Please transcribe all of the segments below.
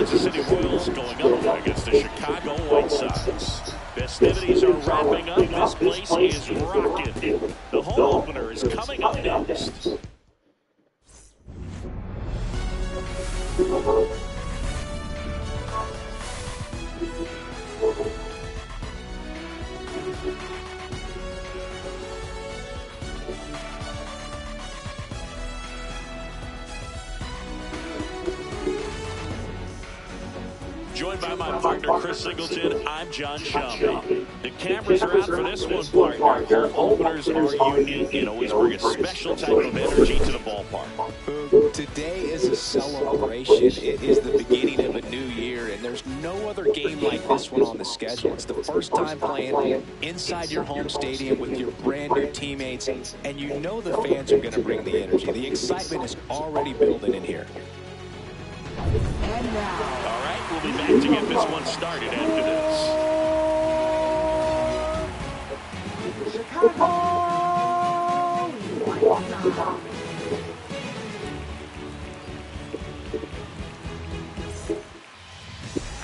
Kansas City Royals going up against the Chicago White Sox. Festivities are wrapping up. This place is rocking. The home opener is coming up next. Joined by my partner, Chris Singleton, I'm John Shelby. The cameras are out for this one, partner. Home openers are unique and always bring a special type of energy to the ballpark. Today is a celebration. It is the beginning of a new year, and there's no other game like this one on the schedule. It's the first time playing inside your home stadium with your brand new teammates, and you know the fans are going to bring the energy. The excitement is already building in here. And now. All right, we'll be back to get this one started after this. Chicago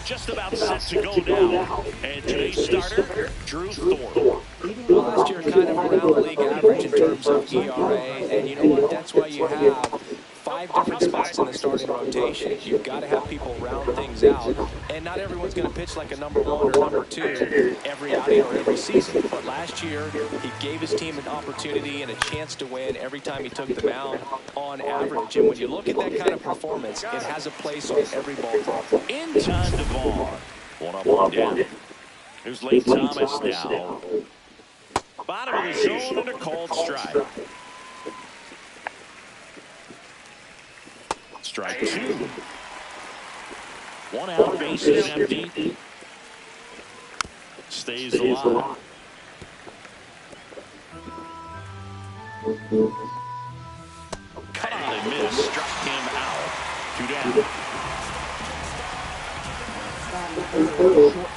just about set to go now. And today's starter, Drew Thorpe. Last year, kind of around the league average in terms of ERA, and you know what? That's why you have 5 different spots in the starting rotation. You've got to have people round things out, and not everyone's going to pitch like a number 1 or number 2 every outing or every season. But last year, he gave his team an opportunity and a chance to win every time he took the mound on average. And when you look at that kind of performance, it has a place on every ballpark. In time to ball. 1 up, 1 down. Here's Lane Thomas now. Bottom of the zone and a called strike. Strike 2. 1 out, base is empty. Stays alive. Cut on and miss. Struck him out. 2 down.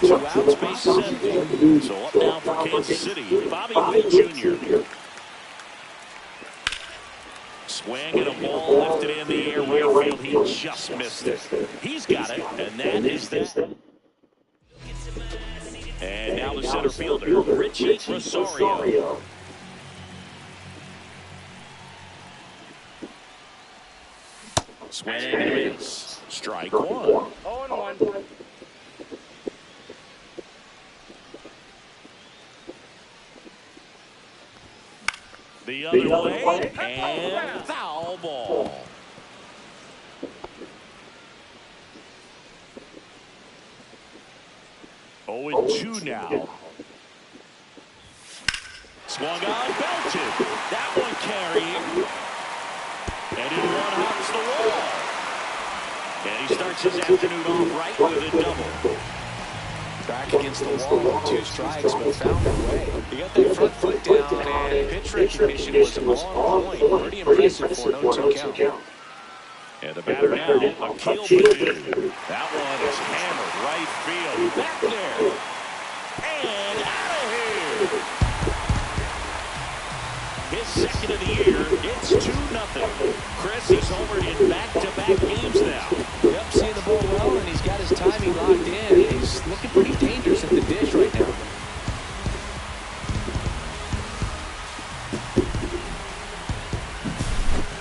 2 outs, base is empty. So up now for Kansas City, Bobby Witt Jr. Swing and a ball lifted in the air right field. He just missed it. He's got it, and that is that. And now the center fielder, Richie Rosario. Swing and a miss. Strike 1. 0-1. The other way, and foul ball. Oh, 2 now. Swung on, belted. That one carrying. And he one-hops the wall. And he starts his afternoon off right with a double. Back against the wall, 2 strikes, but found a way. He got that front foot down, and pitch recognition was on point. Pretty impressive for an 0-2 count. And the batter now, Akil Baddoo. That one is hammered right field. Back there. And out of here. His second of the year. It's 2-0. Chris, he's homered in back-to-back games now. Yep, seeing the ball well, and he's got his timing locked in. He's looking pretty dangerous at the dish right now.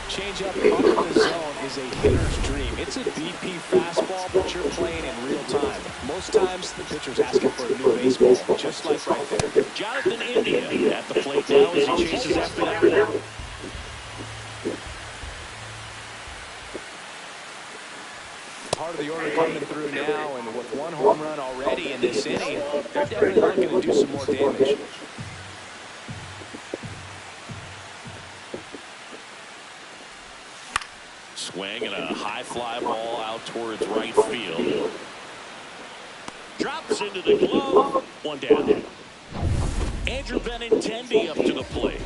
Changeup under the zone is a hitter's dream. It's a BP fastball, but you're playing in real time. Most times, the pitcher's asking for a new baseball, just like right there. Jonathan India at the plate now as he chases after that. Part of the order coming through now, and with 1 home run already in this inning, they're definitely looking to do some more damage. Swing and a high fly ball out towards right field. Drops into the glove. 1 down. Andrew Benintendi up to the plate.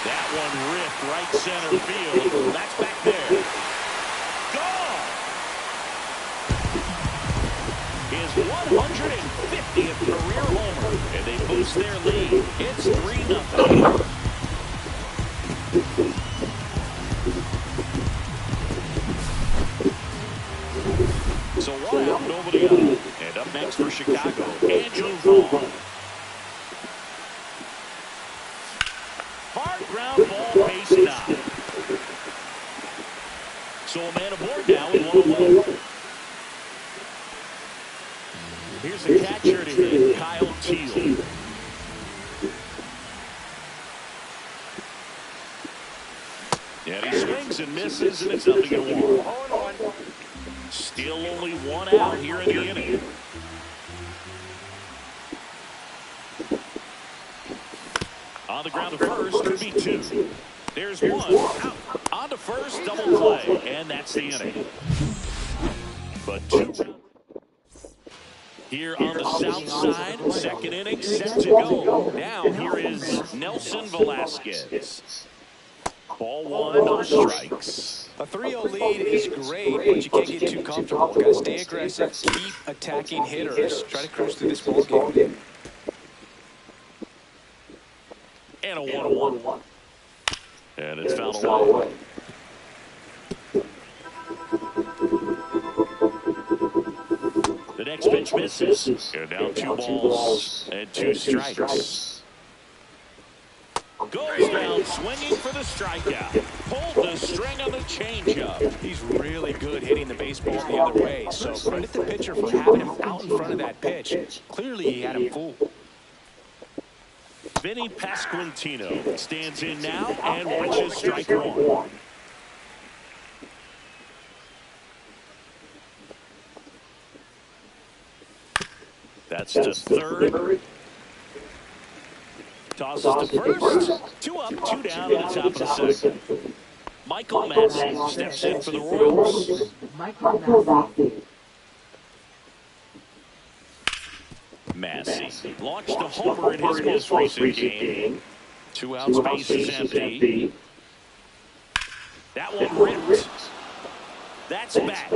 That one ripped right center field. That's back there. Gone. His 150th career homer. And they boost their lead. It's 3-0. So one out, nobody on. And up next for Chicago, Andrew Vaughn. Hard ground ball, base 9. So a man aboard now with 1 away. Here's the catcher to hit, Kyle Teel. And he swings and misses, and it's nothing to 1. Still only 1 out here in the inning. On the ground to first, could be 2. There's 1 out. On to first, double play, and that's the inning. But 2 here on the south side, second inning set to go. Now here is Nelson Velasquez. Ball 1, no strikes. A 3-0 lead is great, but you can't get too comfortable. Got to stay aggressive, keep attacking hitters. Try to cruise through this ball game. And a 1-1. And it's fouled away. The next pitch misses. Go down 2 balls and 2 strikes. Goes down swinging for the strikeout. Pulled the string on the changeup. He's really good hitting the baseball the other way, so credit the pitcher for having him out in front of that pitch. Clearly he had him fooled. Vinny Pasquantino stands in now and watches strike 1. That's to third. Tosses to first. 2 up, 2 down at the top of the second. Michael Massey steps in for the Royals. Massey launched a homer in his most recent game. 2 outs, base is empty. That one ripped. That's back.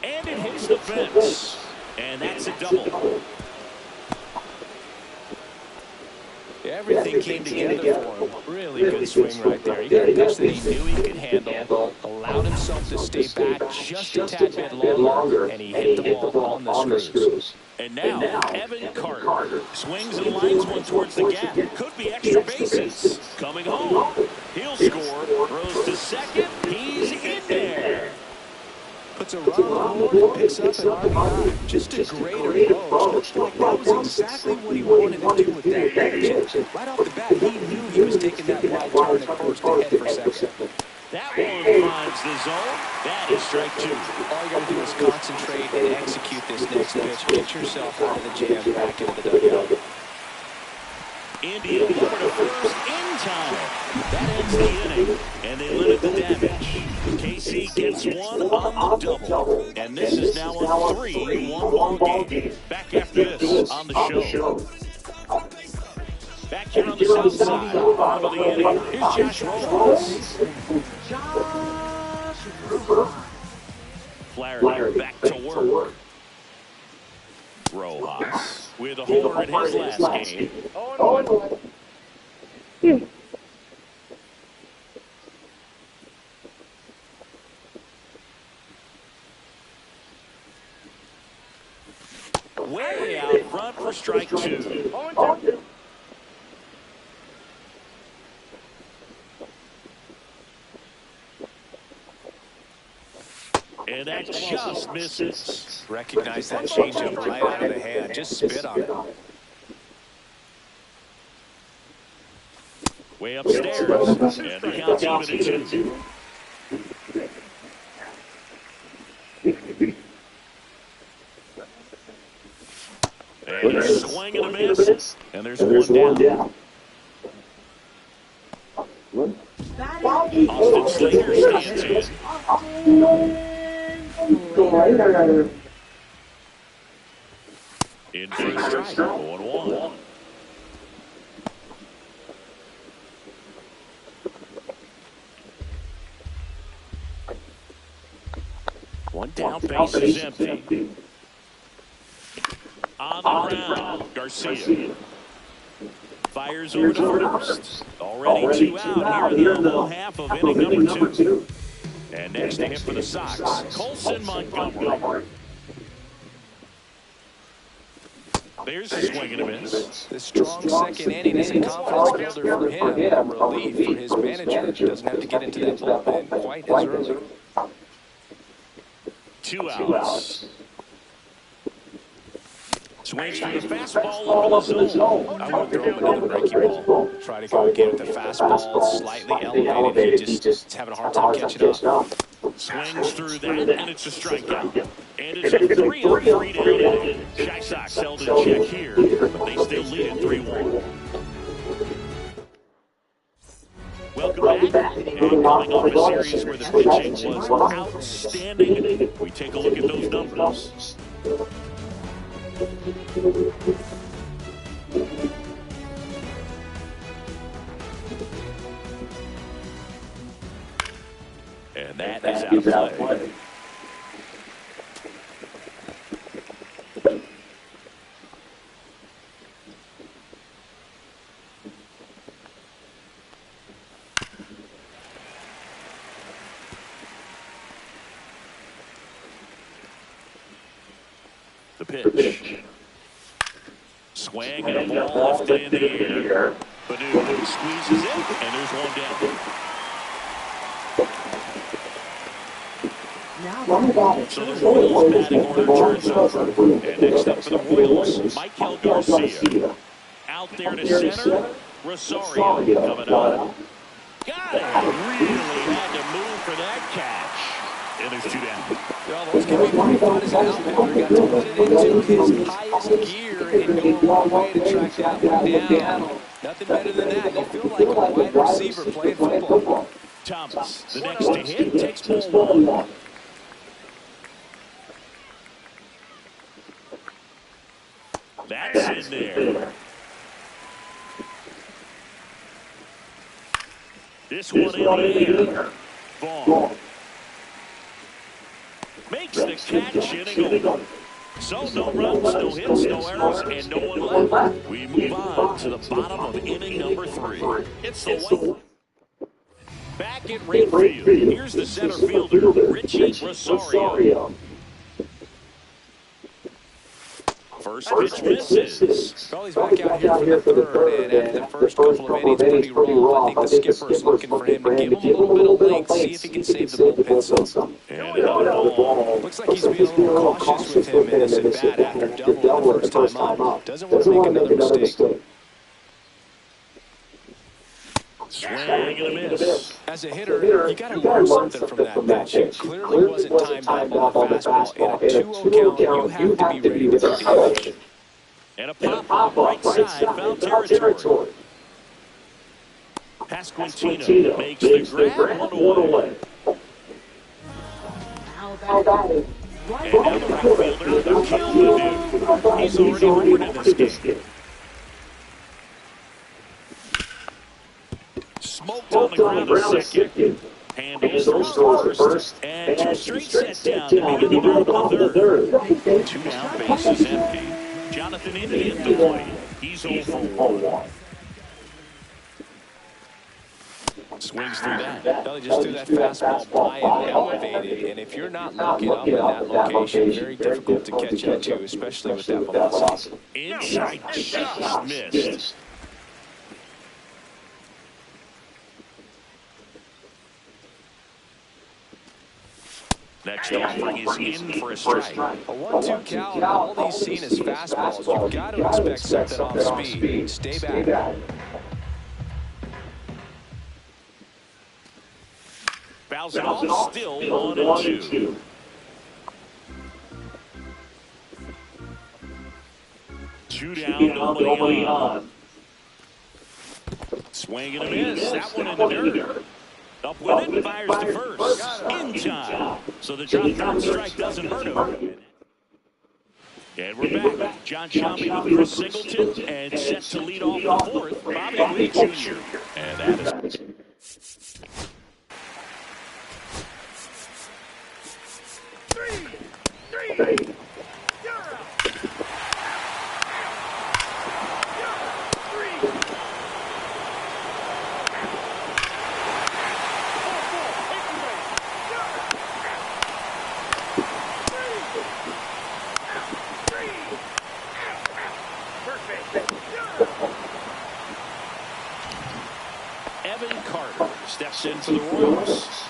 And it hits the fence. And that's a double. Everything came together for him. Really good swing right there. He got a pitch that he knew he could handle, allowed himself to stay back just a tad bit longer, and he hit the ball on the screws. And now Evan Carter swings and lines one towards the gap. Could be extra bases. Coming home. He'll score. Throws to second. He's in there. Puts a run on the board and picks up an RBI. Just a great approach. Looked like that was exactly what he wanted to do with that pitch. Right off the bat, he knew he was taking that wide turn at first to head for second. That one finds the zone. That is strike 2. All you got to do is concentrate and execute this next pitch. Get yourself out of the jam, back into the dugout. Indian over to first in time. That ends the inning, and they limit the damage. KC gets 1 on the double, and this is now a 3-1 ball game. Back after this on the show. Back here on the south side, bottom of the inning. Here's Josh Rojas. Flaherty back to work. Rojas with a homer in his last game. 0-1. Way out front for strike 2. 0-2. And that just misses. Recognize that changeup right out of the hand. Just spit on it. Way upstairs. And the count's even at 2. And a swing and a miss. And there's one down. Austin Slater stands in. In for a strike. 1-1. One down, base is empty. On the ground, Garcia fires over to first. Already 2 out here in the middle half of inning number 2. And next to hit for the Sox, Colson Montgomery. There's a swing and a miss. The strong second inning is a confidence builder for him, a relief for his manager. Doesn't have to get into that bullpen quite as early. 2 outs. Swings through the fastball up in the zone. I would throw him another breaking ball. Try to go again with the fastball slightly elevated. He just having a hard time catching up. Swings through that, and it's a strikeout. And it's a 3-3 down. Chi Sox held in check here, but they still lead it 3-1. Welcome back. And coming off a series where the pitching was outstanding, we take a look at those numbers. And that is out of play. The pitch. Swing and a ball lifted in the air. Badu squeezes it, and there's one down. So the Royals batting order turns over. And next up for the Royals, Michael Garcia. Out there to center, Rosario coming on. Got it. Really had to move for that catch. And there's 2 down. Well, those can be pretty fun as an outfielder. Got to put it into his highest gear and go a long way to track that one down. Nothing better than that. You feel like a wide receiver playing football. Thomas, the next to hit, takes ball 1. That's in there. This one in the air. Vaughn makes the catch and a goal. So no runs, no hits, no errors, and no one left. We move on to the bottom of inning number 3. It's the White. Back in right field. Here's the center fielder, Richie Rosario. First pitch misses. Well, he's back out here for the third, and after the first couple of innings, pretty rough. I think the skipper's looking for him to give him a little bit of length, see if he can save the bullpen some. And another ball. Looks like he's being a little cautious with him in this at-bat after doubling the first time out. Doesn't want to make another mistake. Swing and a miss. As a hitter, you got to learn something from that pitch. It clearly wasn't timed out on the fastball. In a 2-0 count, you have to be ready to take damage. And a pop right side, foul territory. Pasquantino makes the grab, 1 away. And now the right fielder, Akil Badu. He's already homered in this game. Smoked on the ground a second. Handles throws to first. And 2 straight set down to begin the bottom of the third. 2 down, bases empty. Jonathan India at the plate. He's 0 for 1. Swings through that. Well, he just threw that fastball by and elevated. And if you're not looking up in that location, very difficult to catch up to, especially with that velocity. Inside just missed. Next offering is in for a strike. A 1-2 count, all he's seen is fastballs. You've got to expect something off speed. Stay back. Fouls it off, still 1-2. Two down, nobody on. Swing and a miss. That one in the dirt. Up with it, fires to first. In time. So the drop third strike doesn't hurt him. And we're back. John Sciambi with Chris Singleton. And set to lead off the fourth, Bobby Witt Jr. And that is... Three. for the Royals.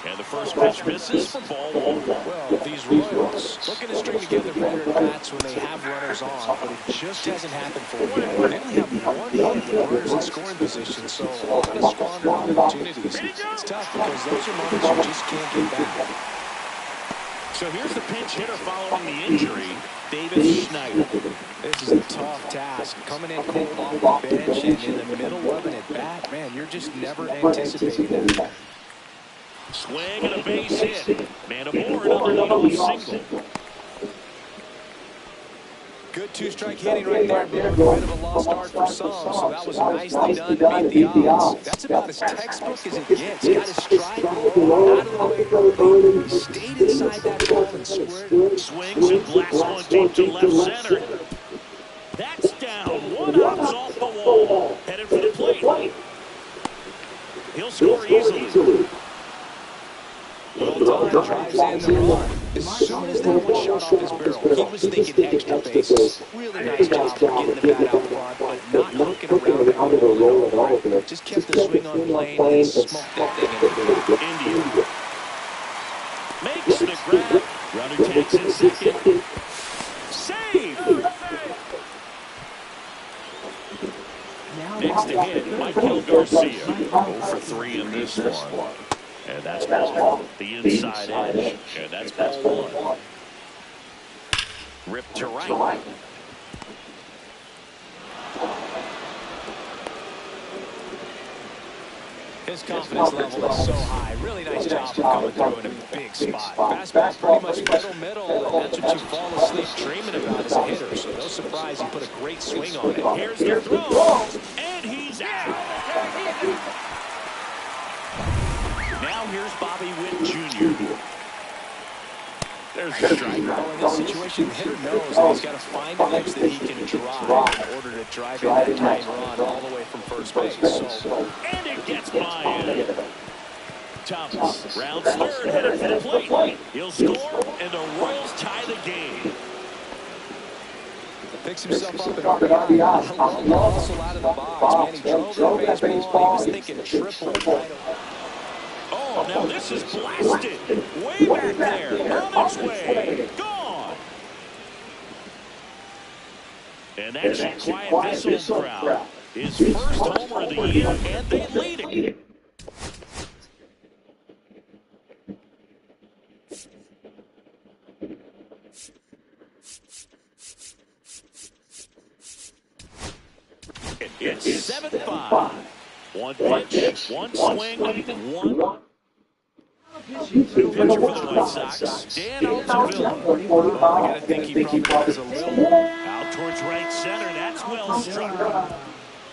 And the first pitch misses for ball one. Well, these Royals looking to string together better at-bats when they have runners on, but it just hasn't happened for them yet. They only have one hit with runners in scoring position, so a lot of squandered opportunities. It's tough because those are moments you just can't get back. So here's the pinch hitter following the injury, Davis Schneider. This is a tough task. Coming in cold off the bench and in the middle of an at-bat, man, you're just never anticipating that. Swing and a base hit. Man aboard, another leadoff single. Good two-strike hitting right there, but a bit of a lost start for some, so that was nicely done to beat the odds. That's about as textbook as it gets. Got his stride low, out of the way early. He stayed inside that ball and squared. Swings and blasts one deep to left center. That's down. One out's off the wall. Headed for the plate. He'll score easily. Well done, drives in the run. As soon as that one shot off his barrel, he was thinking extra bases. Really nice job of getting the bat out front, but not looking around and rolling over. Just kept the swing on plane and smoked that thing into the India makes the grab. Runner takes in second. Save! Next to hit, Michael Garcia. 0 for 3 in this one. And that's ball. The inside edge. And that's ball one. Ripped to right. His confidence level is so high. Really nice job of coming through in a big spot. Fastball's pretty much middle, and that's what you fall asleep dreaming about as a hitter. So no surprise he put a great swing on it. Here's the throw. And he's out. Now here's Bobby Witt Jr. There's a strike. Well, in this situation, the hitter knows that he's got to find an edge that he can drive in order to drive in that tying run all the way from first base. And it gets by him. Thomas rounds third, headed for the plate. He'll score, and the Royals tie the game. Picks himself up in RBI. A long hustle out of the box. Man, he drove the baseball. He was thinking triple right away. Oh, now this is blasted. Way back there. On its way. Gone. And that's a quiet Vissel crowd. His first homer of the year, and they lead it. It's 7-5. One pitch, one swing, one. New pitcher for the White Sox, Dan Altavilla. I gotta think he probably has a little out towards right center. That's well struck.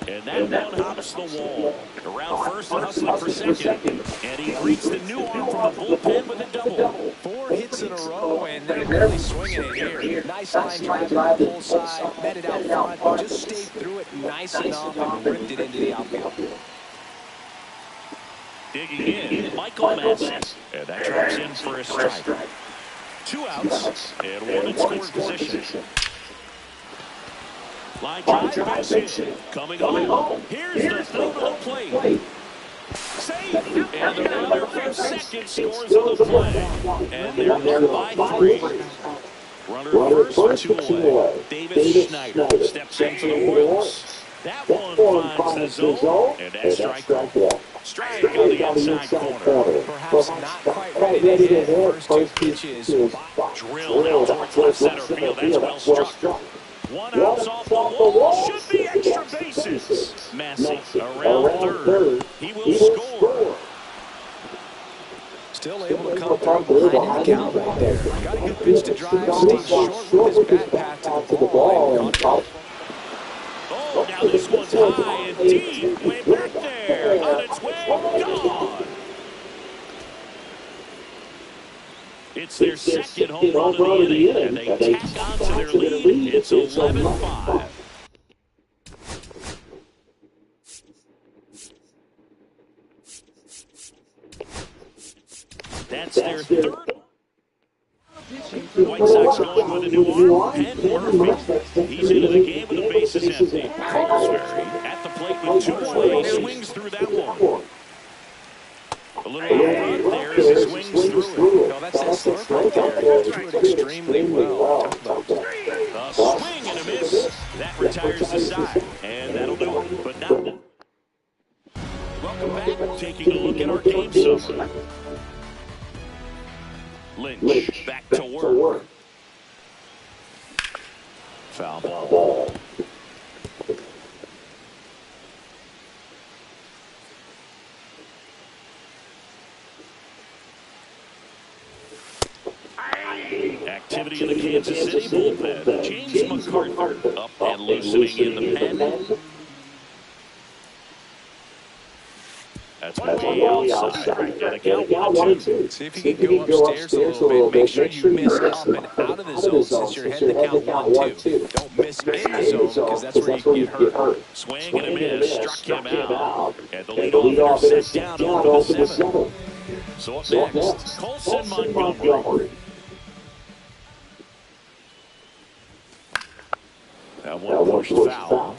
And that one hops the wall. Around first and hustling for second. And he greets the new arm from the bullpen with a double. 4 hits in a row, and they're really swinging it here. Nice line drive to the pull side, met it out front, just stayed through it nice enough and ripped it into the outfield. Digging in, Michael Madsen. And that drops in for a strike. 2 outs and 1 in scoring position. Line drive, base hit. Coming home. Here's the throw to the plate. Save. And the runner from second scores on the play. And they're there by 3. Runner first, 2 away. Davis Schneider steps in for the Royals. That one finds the zone. And that's strike one. Strike on the outside corner. Perhaps not quite ready to hit. First 2 pitches. Drilled out towards left center field. That's well struck. 1 out's off the wall. Should be extra bases. Massey around third. He will score. Still able to come through behind the count right there. Got a good pitch to drive. Stayed short with his bat path to the ball. Oh, now this one's high and deep. Way back there. On its way. Gone. It's their second home run of the inning, and they tack on to their lead. It's 11-5. That's their third. White Sox going with a new arm, Penn Murphy. He's into the game with the bases empty. Kingsbury at the plate with 2 away. Swings through that one. A little out front there as he swings through it. No, that's that slurp right there. He threw it extremely well. Talk about A swing and a miss. That retires the side. And that'll do it. But now, welcome back. Taking a look at our game summary. Lynch back to work. Foul ball. Activity in the Kansas City bullpen. James McArthur up and loosening in the pen. That's McKay outside. Got to count 1-2. see if you can go upstairs a little bit. Make sure you miss up and out of the zone since you're heading to count 1-2. Don't miss in the zone because that's where you can get hurt. Swing and a miss. Struck him out. And the leadoff hitter set down over the 7th. So up next, Colson Montgomery. That one pushed foul.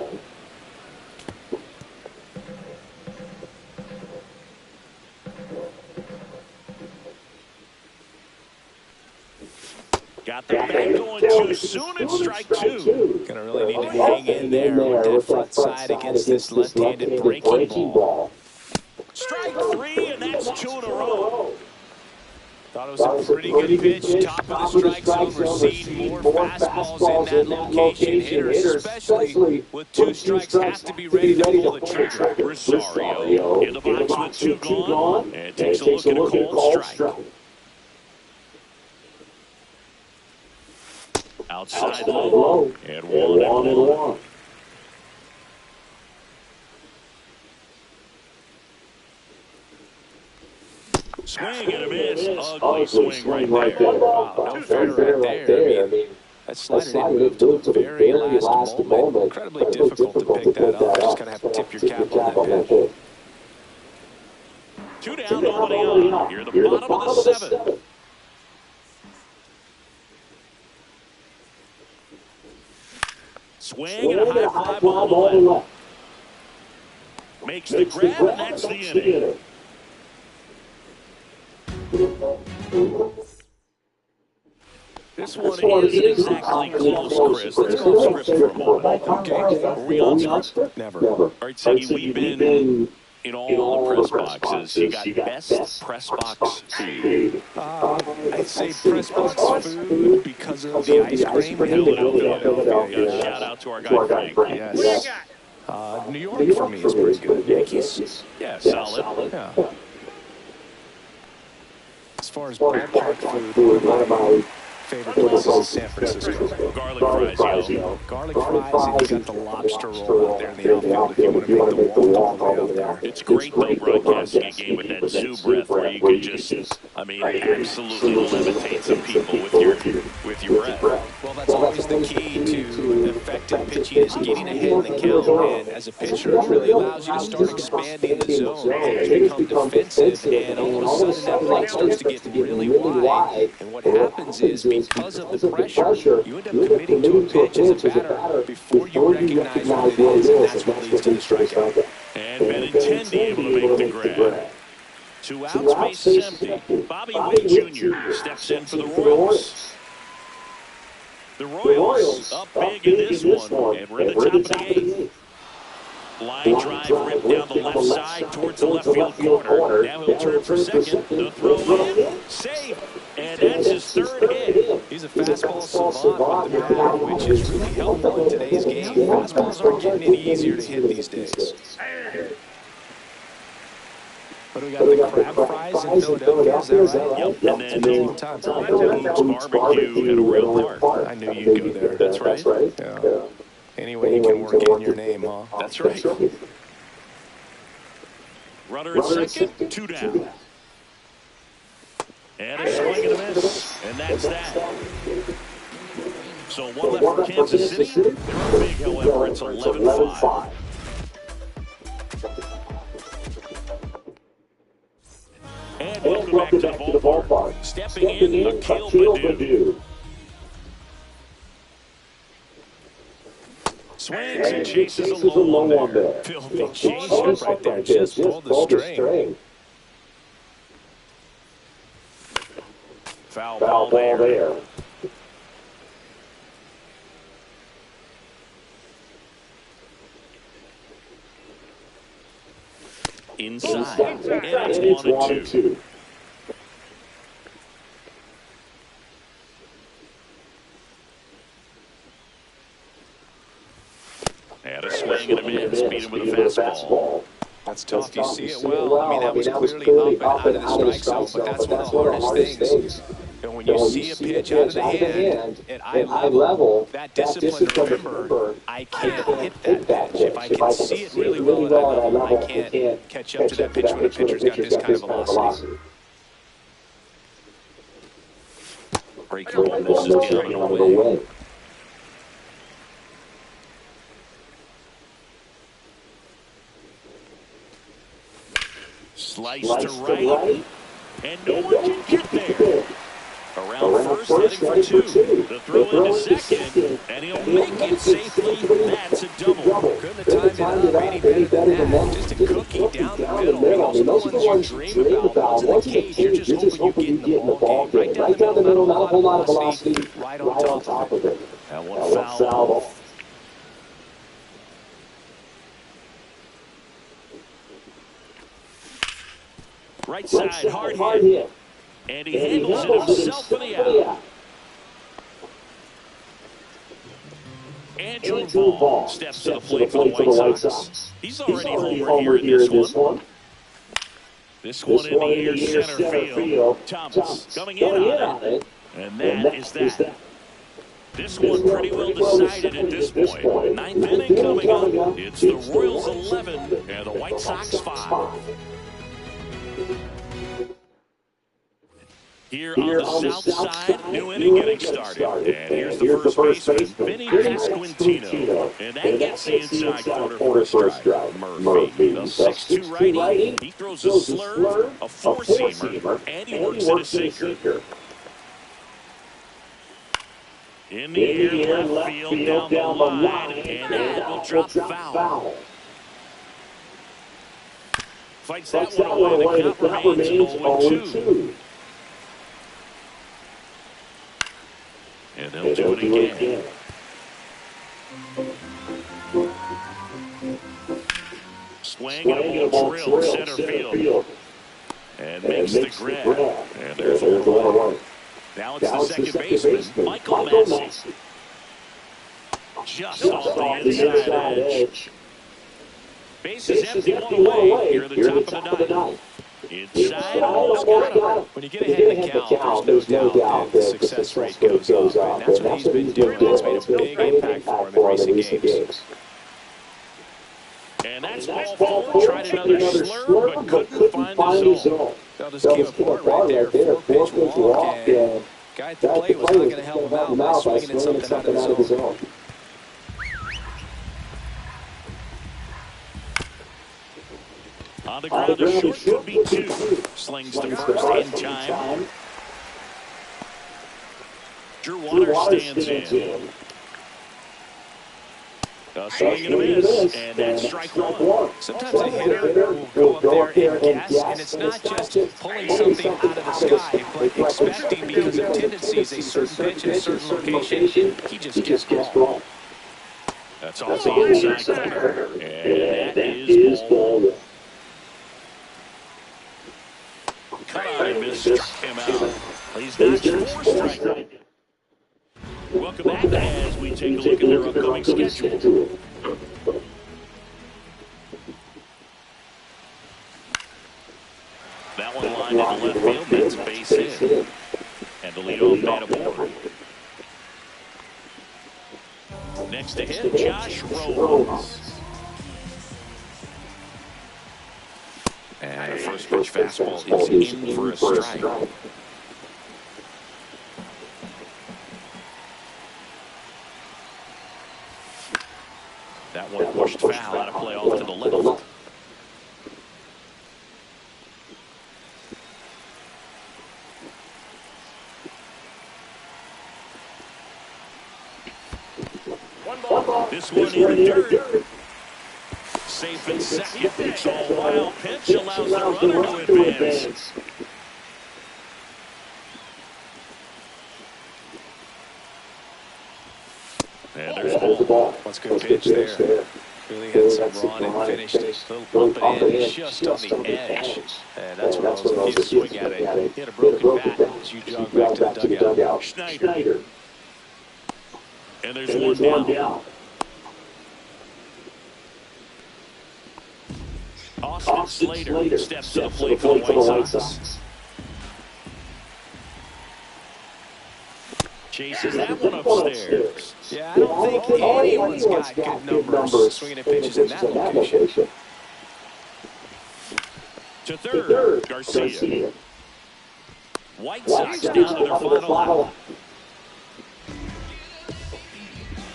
Got the bat going too soon. It's strike 2. Gonna really need to hang in there with that front side against this left-handed breaking ball. Strike 3, and that's 2 in a row. Thought it was a pretty good pitch. Top of the strike zone. We're seeing more fastballs in that location. Hitters, especially with 2 strikes, have to be ready to pull the trigger. Rosario in the box with 2 gone, and takes a look at a cold strike. Outside low, and 1-1. Swing and a miss. Ugly swing right there. Wow, no fair right there. I mean, that slider didn't move to the very last moment. Incredibly difficult to pick that up. Just kind of have to tip your cap on that pitch. 2 down, nobody on. You're the bottom of the 7th. Swing and a high fly ball to left. Makes the grab, and that's the inning. This one isn't exactly close, Chris. Let's go off script for a moment. Okay. Are we on script? Never. All right, Siggy, we've been in all the press boxes. You got best press box food. I'd say press box food because of the ice cream. Philadelphia. Shout out to our guy Frank. Yes. New York for me is pretty good. Yankees. Yeah, solid. Yeah. As far as ballpark food, one of my favorite places is San Francisco. Garlic fries, yo. Garlic fries, and you got the lobster roll out there in the outfield if you want to make the walk all the way out there. It's great, though, broadcasting a game with that zoo breath where you can just, absolutely levitate some people with your breath. Well, that's always the key to effective pitching is getting ahead in the count. And as a pitcher, it really allows you to start expanding the zone. Players become defensive, and all of a sudden that plate starts to get really wide. And what happens is, because of the pressure, you end up committing to a pitch as a batter before you recognize what it is, and that's what leads to the strikeout. And Benintendi able to make the grab. 2 outs, base is empty. Bobby Witt Jr. steps in for the Royals. The Royals up big in this one, and we're in the top of the 8th. Line drive ripped down the left side towards the left field corner. Now he'll turn for second. The throw in, safe, and that's his 3rd hit. He's a fastball savant with the bat, which is really helpful in today's game. Fastballs aren't getting any easier to hit these days. But we got the crab fries in Philadelphia, is that right? Yep, and then long time. Boone's Barbecue at Oriole Park. I knew you'd go there. That's right. Yeah. Anyway, you can work in your name, huh? That's right. Runner at second, 2 down. And a swing and a miss. And that's that. So 1 left for Kansas City. They're up big, however. It's 11-5. And welcome back to the ballpark. Stepping in, Akil Baddoo. Swings and chases a low one there. Filthy changeup right there. Just pulled the string. Foul ball there. Inside. And it's 1-2. And a swing and a miss. Beat him with a fastball. That's tough. You see it well. I mean, that was clearly up and out of the strike zone, but that's one of the hardest things. And when you see a pitch out of the hand at eye level, that discipline to remember, I can't hit that pitch. If I can see it really well at eye level, I can't catch up to that pitch when a pitcher's got this kind of velocity. Breaking ball misses down and away. Slice to right, and no one can get there. Around first, heading for two. The throw into second, and he'll make it safely. That's a double. Couldn't have timed it up any better than that. Just a cookie down the middle. Those are the ones you dream about. Once in the cage, you're just hoping you get in the ball game. Right down the middle, not a whole lot of velocity. Right on top of it. That one foul. Right side, hard hit. And he handles it himself for the out. Andrew Vaughn steps to the plate for the White Sox. He's already homered here in this one. This one in the air center field. Thomas coming in on it. And that is that. This one pretty well decided at this point. Ninth inning coming up. It's the Royals 11 and the White Sox 5. Here on the south side, new inning getting started. And here's the first baseman, Vinny Pasquantino. And that gets the inside corner for a strike. Murphy, the 6'2" righty. He throws a slurve, a four-seamer, and he works it a sinker. In the air, left field, down the line, and that will drop foul. Fights that one away. The count remains 0-2. And they'll do it again. Swing and a ball drilled center field. And makes the grab. And there's one away. Now it's the second baseman, Michael Massey. Just off the inside edge. Base is empty, one away here at the top of the ninth. Inside, almost got him. When you get ahead in the count, there's no doubt that the success rate goes up. And that's what he's been doing. It's made a big impact for him in recent games. And that's ball four. Tried another slurve, but couldn't find the zone. They'll just give a part right there. Four-pitch walk, and guy at the plate was not going to help him out by swinging at something out of the zone. On the ground, a short could be two. Slings to first in time. Drew Waters stands in. A swing and a miss, and that's strike one. Sometimes a hitter will go up there and guess, and it's not just pulling something out of the sky, but expecting because of tendencies a certain pitch in a certain location, he just gets wrong. That's off the inside corner, and that is ball one. Cut out and miss, struck him out. He's got four strikes. Welcome back as we take a look at their upcoming schedule. That one lined into left field, that's base hit. And the leadoff man aboard. Next to hit, Josh Rose. And the first pitch fastball is in for a strike. That one pushed foul out of play off to the left. This one in the dirt. Safe and second. So a wild pitch allows the runner to advance. ball. That's a good pitch there. Really had some run and finished it. A little bump it in just on the edge. And that's what I was looking to swing at it. He had a broken bat as you jog back to the dugout. Schneider. And there's one down. Austin Slater steps to the plate for the White Sox. Chases that one upstairs. Yeah, I don't think anyone's got good numbers swinging at pitches in that location. To third, Garcia. White Sox down to their final out.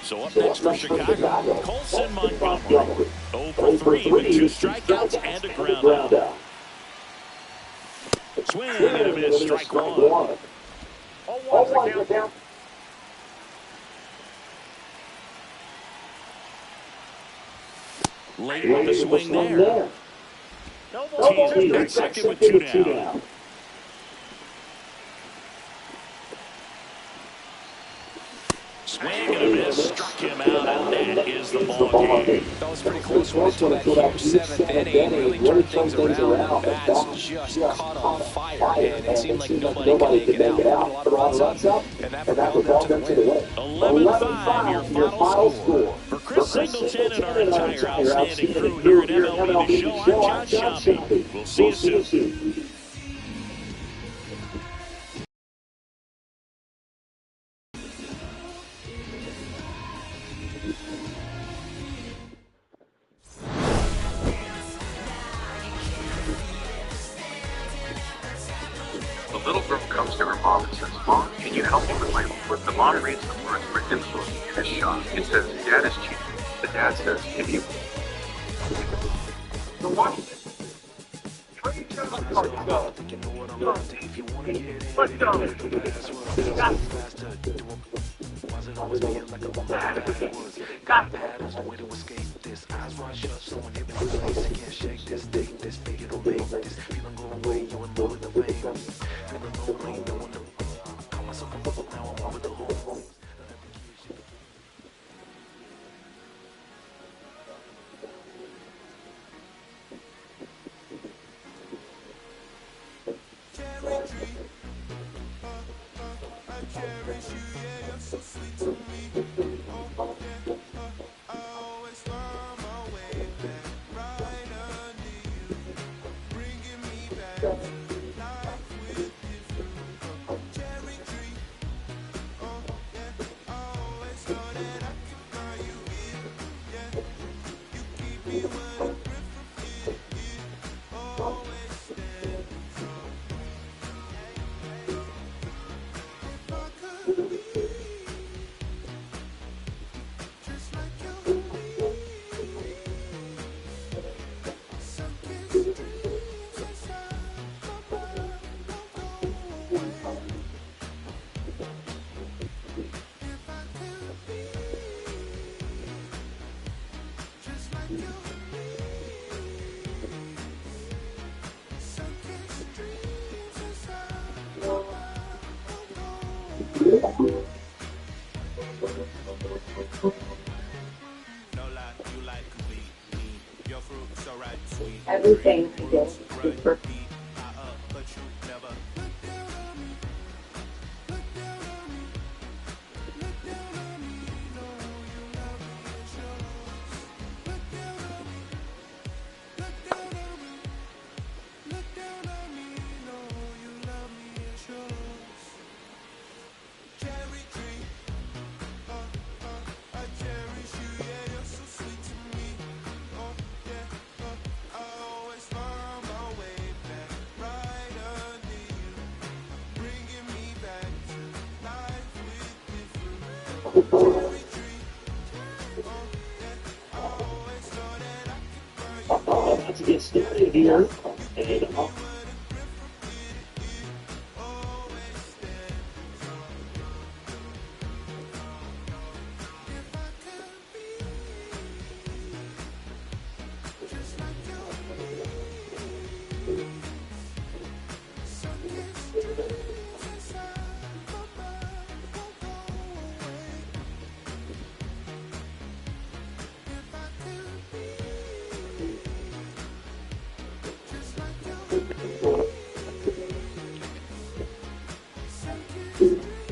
So up next for Chicago, Colson Montgomery. 0 for 3 with 2 strikeouts and a ground out. Swing and a miss, strike one. 0-1's the count. Late with the swing there. Teaser at second with 2 down. Swing and a miss, struck him out, and that is the ball game. That was pretty close one until that huge seventh inning. Really turned things around. The bats just caught on fire, and it seemed like nobody could make it out. Put a lot of runs up, and that propelled them to the win. 11-5, your final score. For Chris Singleton and our entire outstanding crew here at MLB The Show, I'm John Sciambi. We'll see you soon. The little girl comes to her mom and says, "Mom, can you help me with my homework?" The mom reads the words written in the book in a shot. It says, "Dad is cheating." The dad says, "If you..." So what? Everything I do is perfect. About to get started here, and